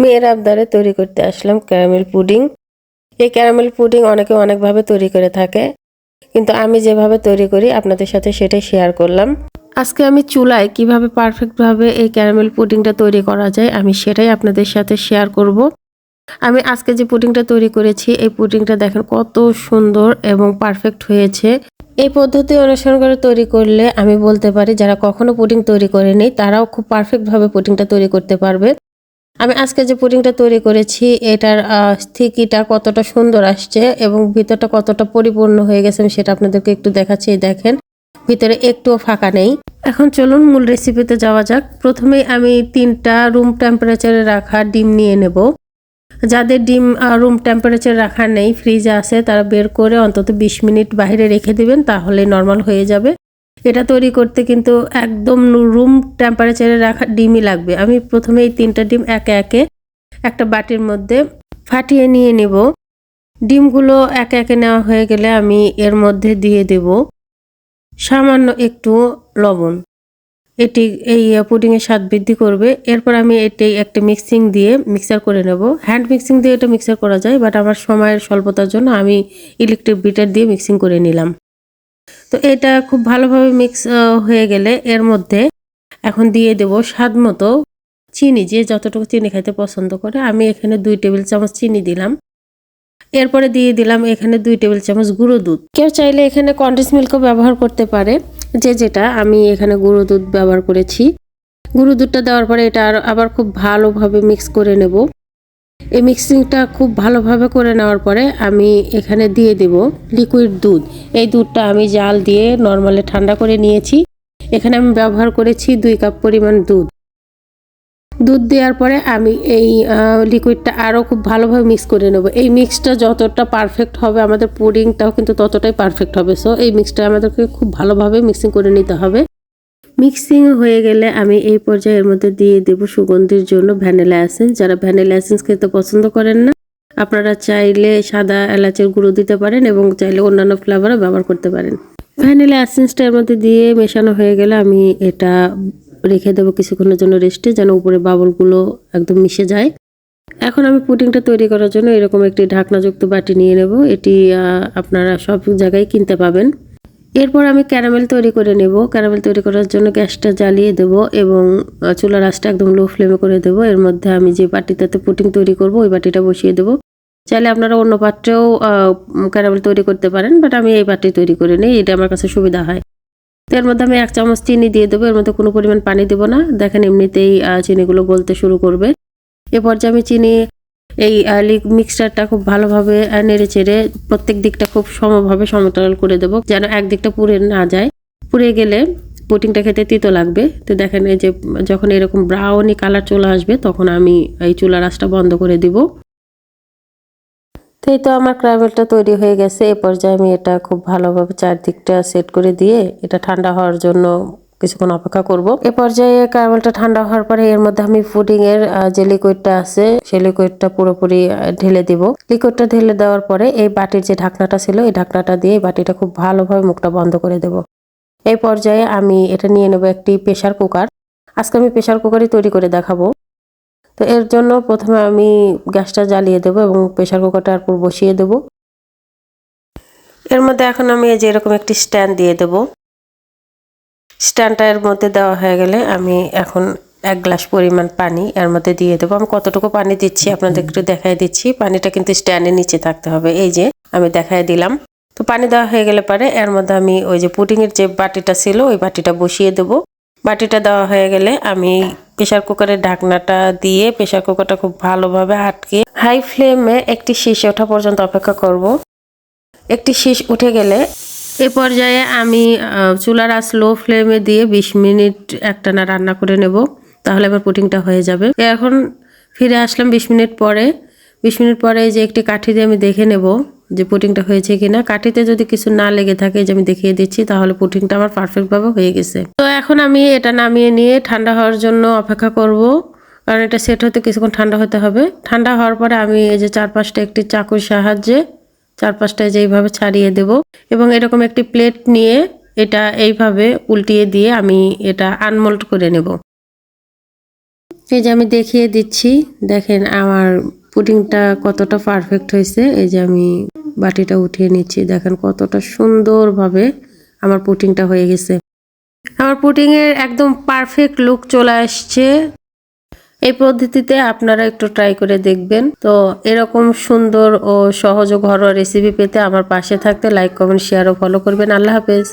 মেয়ের আবদারে তৈরি করতে আসলাম ক্যারামেল পুডিং। এই ক্যারামেল পুডিং অনেকে অনেকভাবে তৈরি করে থাকে, কিন্তু আমি যেভাবে তৈরি করি আপনাদের সাথে সেটাই শেয়ার করলাম। আজকে আমি চুলায় কিভাবে পারফেক্টভাবে এই ক্যারামেল পুডিংটা তৈরি করা যায় আমি সেটাই আপনাদের সাথে শেয়ার করব। আমি আজকে যে পুডিংটা তৈরি করেছি এই পুডিংটা দেখেন কত সুন্দর এবং পারফেক্ট হয়েছে। এই পদ্ধতি অনুসরণ করে তৈরি করলে আমি বলতে পারি যারা কখনো পুডিং তৈরি করেনি তারাও খুব পারফেক্টভাবে পুডিংটা তৈরি করতে পারবে। আমি আজকে যে পুডিংটা তৈরি করেছি এটার স্থিতিটা কতটা সুন্দর আসছে এবং ভিতরটা কতটা পরিপূর্ণ হয়ে গেছে আমি সেটা আপনাদেরকে একটু দেখাচ্ছি। দেখেন ভিতরে একটুও ফাঁকা নেই। এখন চলুন মূল রেসিপিতে যাওয়া যাক। প্রথমেই আমি 3টা রুম টেম্পারেচারে রাখা ডিম নিয়ে নেব। যাদের ডিম রুম টেম্পারেচার রাখা নেই, ফ্রিজে আছে, তারা বের করে অন্তত 20 মিনিট বাইরে রেখে দিবেন, তাহলে নর্মাল হয়ে যাবে। এটা তৈরি করতে কিন্তু একদম রুম টেম্পারেচারে রাখা ডিমই লাগবে। আমি প্রথমে এই 3টা ডিম একে একে একটা বাটির মধ্যে ফাটিয়ে নিয়ে নেব। ডিমগুলো একে একে নেওয়া হয়ে গেলে আমি এর মধ্যে দিয়ে দেব সামান্য একটু লবণ। এটি এই পুডিংয়ের স্বাদ বৃদ্ধি করবে। এরপর আমি এটি একটা মিক্সার করে নেব। হ্যান্ড মিক্সিং দিয়ে এটা মিক্সার করা যায়, বাট আমার সময়ের স্বল্পতার জন্য আমি ইলেকট্রিক বিটার দিয়ে মিক্সিং করে নিলাম। তো এটা খুব ভালোভাবে মিক্স হয়ে গেলে এর মধ্যে এখন দিয়ে দেব স্বাদ মতো চিনি, যে যতটুকু চিনি খাইতে পছন্দ করে। আমি এখানে 2 টেবিল চামচ চিনি দিলাম। এরপরে দিয়ে দিলাম এখানে 2 টেবিল চামচ গুঁড়ো দুধ। কেউ চাইলে এখানে কনডেন্স মিল্কও ব্যবহার করতে পারে, যেটা আমি এখানে গুঁড়ো দুধ ব্যবহার করেছি। গুঁড়ো দুধটা দেওয়ার পরে এটা আবার খুব ভালোভাবে মিক্স করে নেব। এই মিক্সিংটা খুব ভালোভাবে করে নেওয়ার পরে আমি এখানে দিয়ে দেব লিকুইড দুধ। এই দুধটা আমি জাল দিয়ে নর্মালি ঠান্ডা করে নিয়েছি। এখানে আমি ব্যবহার করেছি 2 কাপ পরিমাণ দুধ। দুধ দেওয়ার পরে আমি এই লিকুইডটা আরও খুব ভালোভাবে মিক্স করে নেব। এই মিক্সটা যতটা পারফেক্ট হবে আমাদের পুডিংটাও কিন্তু ততটাই পারফেক্ট হবে। সো এই মিক্সটা আমাদেরকে খুব ভালোভাবে মিক্সিং করে নিতে হবে। মিক্সিং হয়ে গেলে আমি এই পর্যায়ে এর মধ্যে দিয়ে দেব সুগন্ধির জন্য ভ্যানিলা এসেন্স। যারা ভ্যানিলা এসেন্স খেতে পছন্দ করেন না, আপনারা চাইলে সাদা এলাচের গুঁড়ো দিতে পারেন এবং চাইলে অন্যান্য ফ্লেভারও ব্যবহার করতে পারেন। ভ্যানিলা এসেন্সটা এর মধ্যে দিয়ে মেশানো হয়ে গেলে আমি এটা রেখে দেবো কিছুক্ষণের জন্য রেস্টে, যেন উপরে বাবলগুলো একদম মিশে যায়। এখন আমি পুডিংটা তৈরি করার জন্য এরকম একটি ঢাকনাযুক্ত বাটি নিয়ে নেব। এটি আপনারা সব জায়গায় কিনতে পাবেন। এরপর আমি ক্যারামেল তৈরি করে নেব। ক্যারামেল তৈরি করার জন্য গ্যাসটা জ্বালিয়ে দেব এবং চুলার আঁচটা একদম লো ফ্লেমে করে দেব। এর মধ্যে আমি যে বাটিটাতে পুডিং তৈরি করব ওই বাটিটা বসিয়ে দেব। চাইলে আপনারা অন্য পাত্রেও ক্যারামেল তৈরি করতে পারেন, বাট আমি এই পাত্রে তৈরি করে নিই, এটা আমার কাছে সুবিধা হয়। তো এর মধ্যে আমি 1 চামচ চিনি দিয়ে দেবো। এর মধ্যে কোনো পরিমাণ পানি দেবো না। দেখেন এমনিতেই চিনিগুলো গলতে শুরু করবে। এ পর্যায়ে আমি চিনি এই মিক্সচারটা খুব ভালোভাবে নেড়ে চেড়ে প্রত্যেক দিকটা খুব সমভাবে সমতল করে দেবো, যেন একদিকটা পুড়ে না যায়। পুড়ে গেলে পুডিংটা খেতে তিতো লাগবে। তো দেখেন এই যে যখন এরকম ব্রাউনি কালার চলে আসবে তখন আমি এই চুলার আঁচটা বন্ধ করে দিব। তো এই তো আমার ক্যারামেলটা তৈরি হয়ে গেছে। এ পর্যায়ে আমি এটা খুব ভালোভাবে চারদিকটা সেট করে দিয়ে এটা ঠান্ডা হওয়ার জন্য কিছুক্ষণ অপেক্ষা করব। এ পর্যায়ে ক্যারামেলটা ঠান্ডা হওয়ার পরে এর মধ্যে আমি পুডিং এর যে লিকুইডটা আছে সেই লিকুইডটা পুরোপুরি ঢেলে দিব। লিকুইডটা ঢেলে দেওয়ার পরে এই বাটির যে ঢাকনাটা ছিল এই ঢাকনাটা দিয়ে বাটিটা খুব ভালোভাবে মুখটা বন্ধ করে দেব। এই পর্যায়ে আমি এটা নিয়ে নেব একটি প্রেসার কুকার। আজকে আমি প্রেসার কুকারই তৈরি করে দেখাবো। তো এর জন্য প্রথমে আমি গ্যাসটা জ্বালিয়ে দেব এবং প্রেসার কুকারটার উপর বসিয়ে দেব। এর মধ্যে এখন আমি এই যে এরকম একটি স্ট্যান্ড দিয়ে দেব। স্ট্যান্ডটা এর মধ্যে দেওয়া হয়ে গেলে আমি এখন 1 গ্লাস পরিমাণ পানি এর মধ্যে দিয়ে দেবো। আমি কতটুকু পানি দিচ্ছি আপনাদের একটু দেখাই দিচ্ছি। পানিটা কিন্তু স্ট্যান্ডের নিচে থাকতে হবে। এই যে আমি দেখাই দিলাম। তো পানি দেওয়া হয়ে গেলে পরে এর মধ্যে আমি ওই যে পুডিংয়ের যে বাটিটা ছিল ওই বাটিটা বসিয়ে দেব। বাটিটা দেওয়া হয়ে গেলে আমি প্রেসার কুকারের ঢাকনাটা দিয়ে প্রেসার কুকারটা খুব ভালোভাবে আটকে হাই ফ্লেমে একটি শীষ ওঠা পর্যন্ত অপেক্ষা করব। একটি শীষ উঠে গেলে এ পর্যায়ে আমি চুলার আঁচ লো ফ্লেমে দিয়ে 20 মিনিট একটানা রান্না করে নেব, তাহলে আমার পুডিংটা হয়ে যাবে। এখন ফিরে আসলাম 20 মিনিট পরে। 20 মিনিট পরে যে একটি কাঠি দিয়ে আমি দেখে নেব যে পুডিংটা হয়েছে কিনা। কাঠিতে যদি কিছু না লেগে থাকে যে আমি দেখিয়ে দিচ্ছি, তাহলে পুডিংটা আমার পারফেক্টভাবে হয়ে গেছে। তো এখন আমি এটা নামিয়ে নিয়ে ঠান্ডা হওয়ার জন্য অপেক্ষা করব, কারণ এটা সেট হতে কিছুক্ষণ ঠান্ডা হতে হবে। ঠান্ডা হওয়ার পরে আমি এই যে চারপাশটা একটি চাকুর সাহায্যে চারপাশটায় যেইভাবে ছাড়িয়ে দেব এবং এরকম একটি প্লেট নিয়ে এটা এইভাবে উল্টিয়ে দিয়ে আমি এটা আনমোল্ড করে নেব। এই যে আমি দেখিয়ে দিচ্ছি, দেখেন আমার পুডিংটা কতটা পারফেক্ট হয়েছে। এই যে আমি বাটিটা উঠিয়ে নিচ্ছি, দেখেন কতটা সুন্দরভাবে আমার পুডিংটা হয়ে গেছে। আমার পুডিং এর একদম পারফেক্ট লুক চলে আসছে। এই পদ্ধতিতে আপনারা একটু ট্রাই করে দেখবেন। তো এরকম সুন্দর ও সহজ ও ঘরোয়া রেসিপি পেতে আমার পাশে থাকতে লাইক, কমেন্ট, শেয়ার ও ফলো করবেন। আল্লাহ হাফেজ।